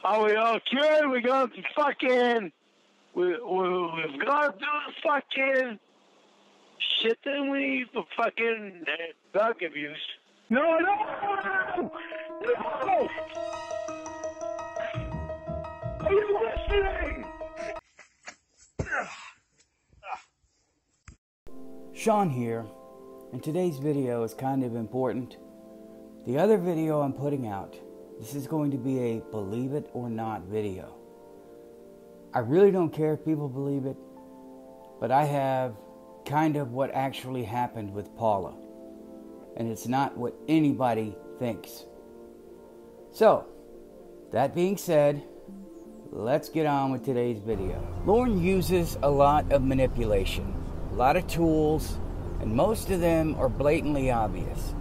Are we all cured? We're going to fucking... We've got to do the fucking shit that we need for fucking drug abuse. No! Are you listening? Sean here, and today's video is kind of important. The other video I'm putting out, this is going to be a believe it or not video. I really don't care if people believe it, but I have kind of what actually happened with Paula, and it's not what anybody thinks. So, that being said, let's get on with today's video. Lorne uses a lot of manipulation, a lot of tools, and most of them are blatantly obvious.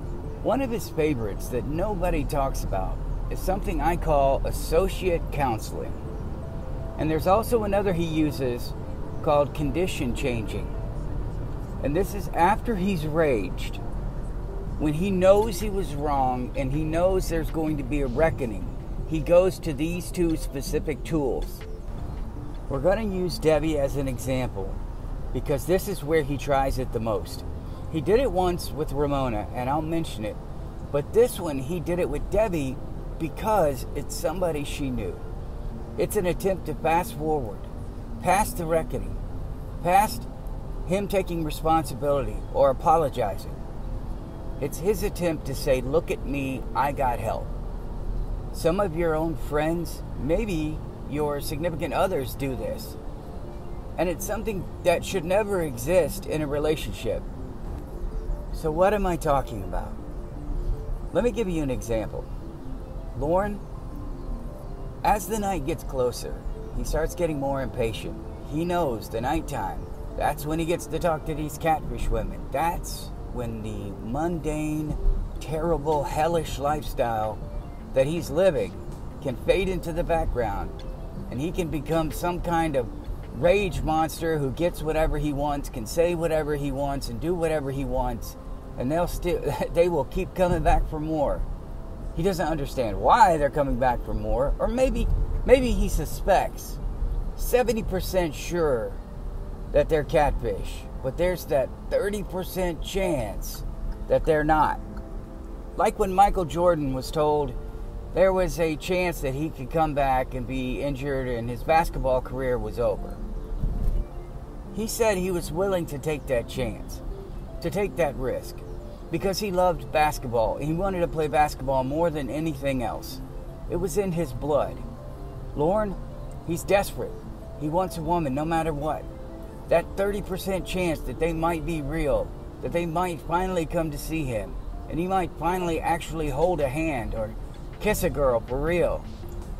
One of his favorites that nobody talks about is something I call associate counseling. And there's also another he uses called condition changing. And this is after he's raged, when he knows he was wrong and he knows there's going to be a reckoning. He goes to these two specific tools. We're going to use Debbie as an example because this is where he tries it the most. He did it once with Ramona, and I'll mention it, but this one he did it with Debbie because it's somebody she knew. It's an attempt to fast forward, past the reckoning, past him taking responsibility or apologizing. It's his attempt to say, look at me, I got help. Some of your own friends, maybe your significant others, do this. And it's something that should never exist in a relationship. So what am I talking about? Let me give you an example. Lorne, as the night gets closer, he starts getting more impatient. He knows the nighttime, that's when he gets to talk to these catfish women. That's when the mundane, terrible, hellish lifestyle that he's living can fade into the background, and he can become some kind of rage monster who gets whatever he wants, can say whatever he wants, and do whatever he wants, and they will keep coming back for more. He doesn't understand why they're coming back for more, or maybe he suspects, 70% sure that they're catfish, but there's that 30% chance that they're not. Like when Michael Jordan was told there was a chance that he could come back and be injured and his basketball career was over. He said he was willing to take that chance, to take that risk, because he loved basketball. He wanted to play basketball more than anything else. It was in his blood. Lorne, he's desperate. He wants a woman no matter what. That 30% chance that they might be real, that they might finally come to see him, and he might finally actually hold a hand or kiss a girl for real.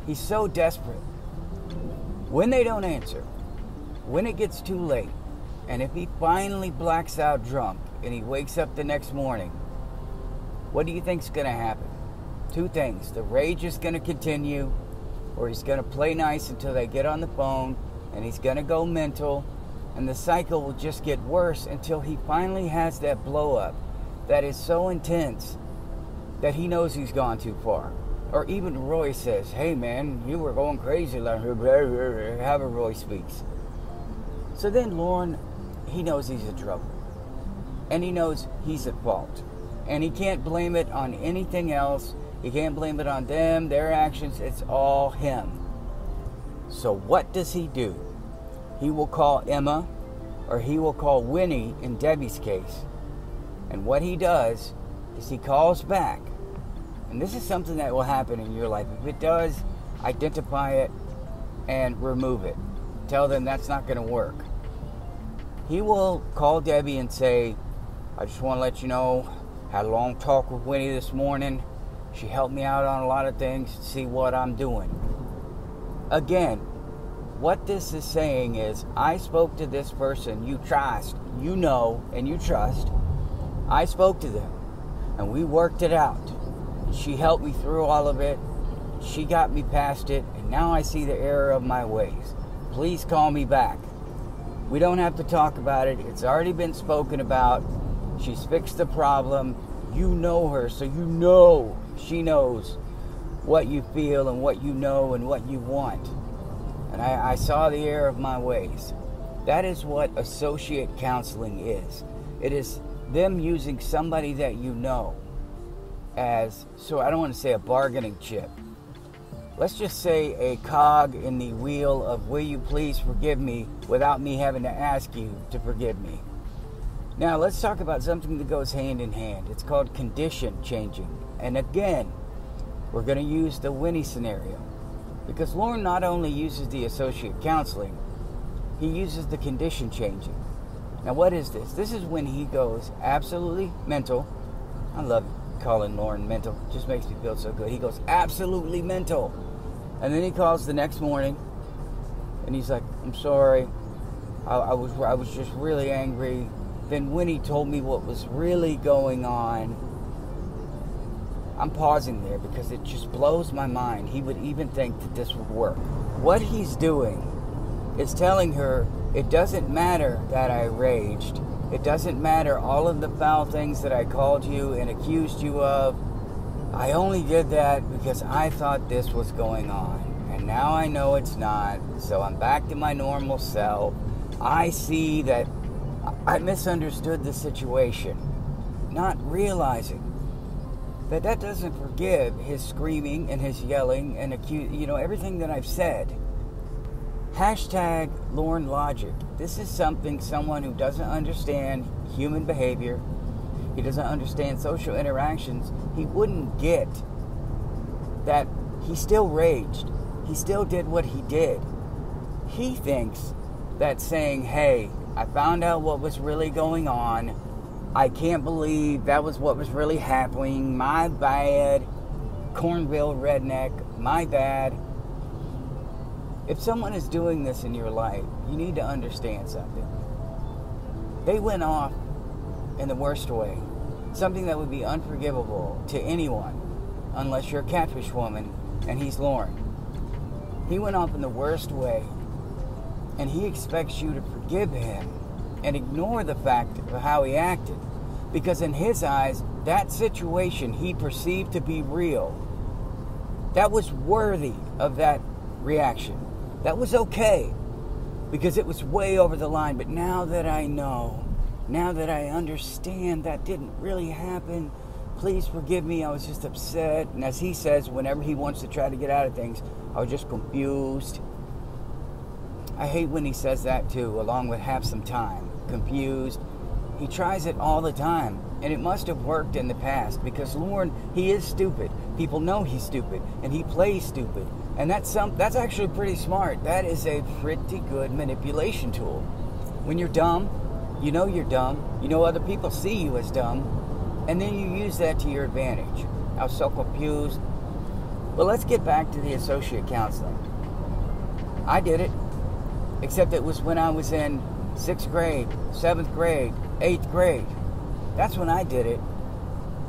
He's so desperate. When they don't answer, when it gets too late, and if he finally blacks out drunk and he wakes up the next morning, what do you think's going to happen? Two things. The rage is going to continue, or he's going to play nice until they get on the phone, and he's going to go mental, and the cycle will just get worse until he finally has that blow up that is so intense that he knows he's gone too far. Or even Roy says, hey man, you were going crazy, however Roy speaks. So then Lorne, he knows he's in trouble. And he knows he's at fault. And he can't blame it on anything else. He can't blame it on them, their actions. It's all him. So what does he do? He will call Emma, or he will call Winnie in Debbie's case. And what he does is he calls back. And this is something that will happen in your life. If it does, identify it and remove it. Tell them that's not going to work. He will call Debbie and say, I just want to let you know, had a long talk with Winnie this morning. She helped me out on a lot of things to see what I'm doing. Again, what this is saying is, I spoke to this person you trust, you know, and you trust. I spoke to them, and we worked it out. She helped me through all of it. She got me past it, and now I see the error of my ways. Please call me back. We don't have to talk about it. It's already been spoken about. She's fixed the problem. You know her, so you know she knows what you feel and what you know and what you want. And I saw the error of my ways. That is what associate counseling is. It is them using somebody that you know as, so I don't want to say a bargaining chip. Let's just say a cog in the wheel of will you please forgive me without me having to ask you to forgive me. Now let's talk about something that goes hand in hand. It's called condition changing. And again, we're going to use the Winnie scenario. Because Lorne not only uses the associate counseling, he uses the condition changing. Now what is this? This is when he goes absolutely mental. I love calling Lorne mental. It just makes me feel so good. He goes absolutely mental. And then he calls the next morning and he's like, I'm sorry. I was just really angry. Then Winnie told me what was really going on. I'm pausing there because it just blows my mind. He would even think that this would work. What he's doing is telling her, it doesn't matter that I raged. It doesn't matter all of the foul things that I called you and accused you of. I only did that because I thought this was going on. And now I know it's not. So I'm back to my normal self. I see that I misunderstood the situation. Not realizing that doesn't forgive his screaming and his yelling and everything that I've said. Hashtag Lorne logic. This is someone who doesn't understand human behavior. He doesn't understand social interactions. He wouldn't get that he still raged. He still did what he did. He thinks that saying, hey, I found out what was really going on. I can't believe that was what was really happening. My bad. Cornville redneck. My bad. If someone is doing this in your life, you need to understand something. They went off in the worst way. Something that would be unforgivable to anyone, unless you're a catfish woman and he's Lorne. He went off in the worst way, and he expects you to forgive him and ignore the fact of how he acted. Because in his eyes, that situation he perceived to be real. That was worthy of that reaction. That was okay. Because it was way over the line. But now that I know, now that I understand that didn't really happen, please forgive me, I was just upset. And as he says, whenever he wants to try to get out of things, I was just confused. I hate when he says that too, along with have some time. Confused. He tries it all the time, and it must have worked in the past because Lorne, he is stupid. People know he's stupid, and he plays stupid, and that's actually pretty smart. That is a pretty good manipulation tool. When you're dumb, you know you're dumb. You know other people see you as dumb, and then you use that to your advantage. I was so confused. But let's get back to the associate counseling. I did it, except it was when I was in 6th grade, 7th grade, 8th grade. That's when I did it.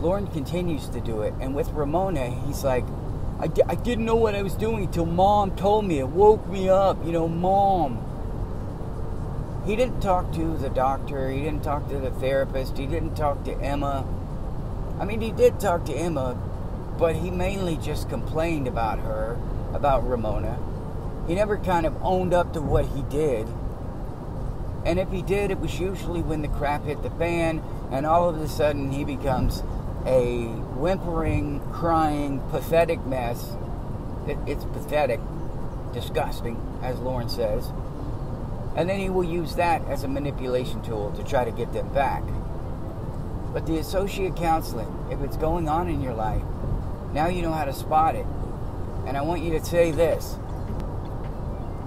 Lorne continues to do it. And with Ramona, he's like, I didn't know what I was doing until Mom told me. It woke me up, Mom. He didn't talk to the doctor. He didn't talk to the therapist. He didn't talk to Emma. I mean, he did talk to Emma, but he mainly just complained about her, about Ramona. He never kind of owned up to what he did. And if he did, it was usually when the crap hit the fan, and all of a sudden he becomes a whimpering, crying, pathetic mess. It's pathetic, disgusting, as Lorne says. And then he will use that as a manipulation tool to try to get them back. But the associate counseling, if it's going on in your life, now you know how to spot it. And I want you to say this.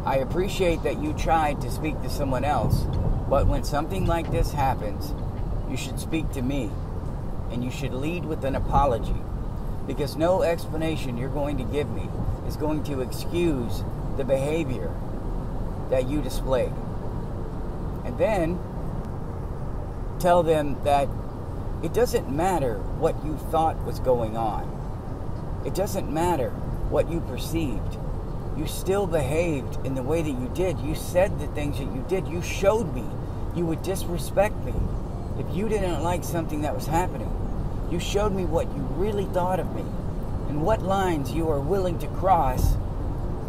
I appreciate that you tried to speak to someone else, but when something like this happens, you should speak to me, and you should lead with an apology, because no explanation you're going to give me is going to excuse the behavior that you displayed. And then tell them that it doesn't matter what you thought was going on. It doesn't matter what you perceived. You still behaved in the way that you did. You said the things that you did. You showed me you would disrespect me. If you didn't like something that was happening, you showed me what you really thought of me. And and what lines you are willing to cross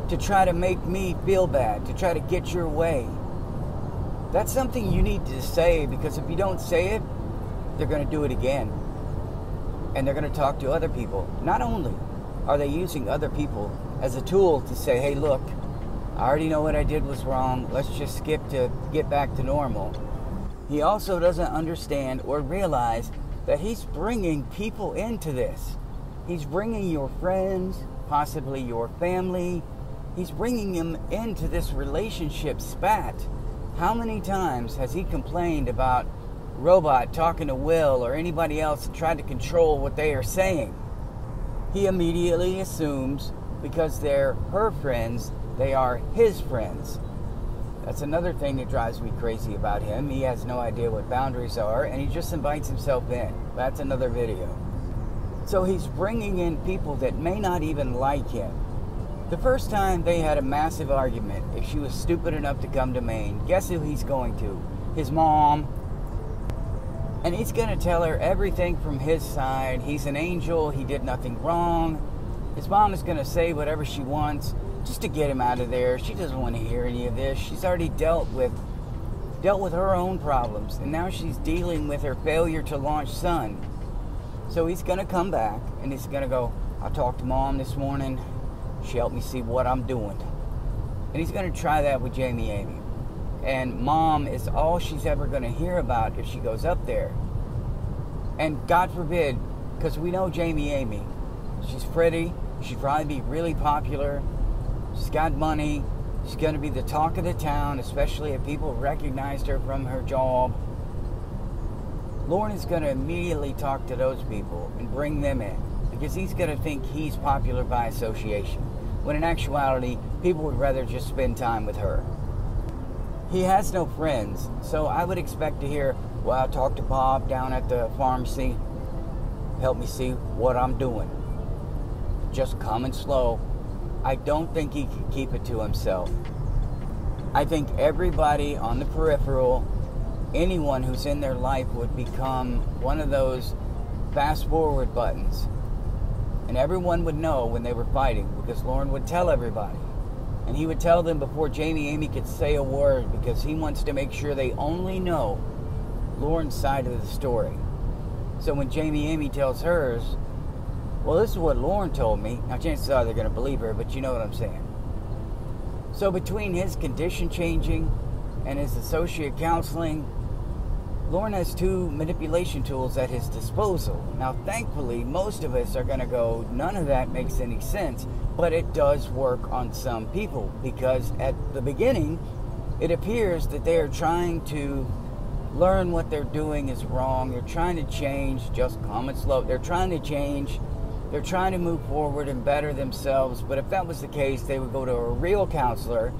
to try to make me feel bad, to try to get your way. That's something you need to say, because if you don't say it, they're going to do it again. And they're going to talk to other people. Not only are they using other people as a tool to say, hey, look, I already know what I did was wrong. Let's just skip to get back to normal. He also doesn't understand or realize that he's bringing people into this. He's bringing your friends, possibly your family. He's bringing them into this relationship spat. How many times has he complained about Robot talking to Will or anybody else and tried to control what they are saying? He immediately assumes because they're her friends, they are his friends. That's another thing that drives me crazy about him. He has no idea what boundaries are, and he just invites himself in. That's another video. So he's bringing in people that may not even like him. The first time they had a massive argument, if she was stupid enough to come to Maine, guess who he's going to? His mom. And he's going to tell her everything from his side. He's an angel. He did nothing wrong. His mom is going to say whatever she wants just to get him out of there. She doesn't want to hear any of this. She's already dealt with her own problems, and now she's dealing with her failure to launch son. So he's going to come back, and he's going to go, I talked to Mom this morning. She helped me see what I'm doing. And he's going to try that with Jamie Amy. And Mom is all she's ever going to hear about if she goes up there. And God forbid, because we know Jamie Amy, she's pretty, she'd probably be really popular, she's got money, she's going to be the talk of the town, especially if people recognized her from her job. Lorne is going to immediately talk to those people and bring them in, because he's going to think he's popular by association, when in actuality, people would rather just spend time with her. He has no friends, so I would expect to hear, well, I talked to Bob down at the pharmacy, help me see what I'm doing. Just coming slow. I don't think he can keep it to himself. I think everybody on the peripheral, anyone who's in their life, would become one of those fast forward buttons. And everyone would know when they were fighting, because Lorne would tell everybody. And he would tell them before Jamie Amy could say a word, because he wants to make sure they only know Lorne's side of the story. So when Jamie Amy tells hers, well, this is what Lorne told me. Now, chances are they're going to believe her, but you know what I'm saying. So between his condition changing and his associate counseling, Lorne has two manipulation tools at his disposal. Now, thankfully, most of us are going to go, none of that makes any sense, but it does work on some people, because at the beginning, it appears that they are trying to learn what they're doing is wrong. They're trying to change, just calm and slow. They're trying to change. They're trying to move forward and better themselves. But if that was the case, they would go to a real counselor.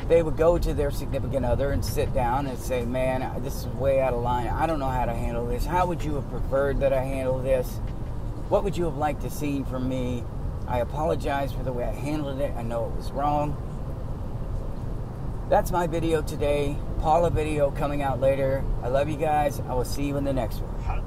They would go to their significant other and sit down and say, man, this is way out of line. I don't know how to handle this. How would you have preferred that I handle this? What would you have liked to see from me? I apologize for the way I handled it. I know it was wrong. That's my video today. Paula video coming out later. I love you guys. I will see you in the next one.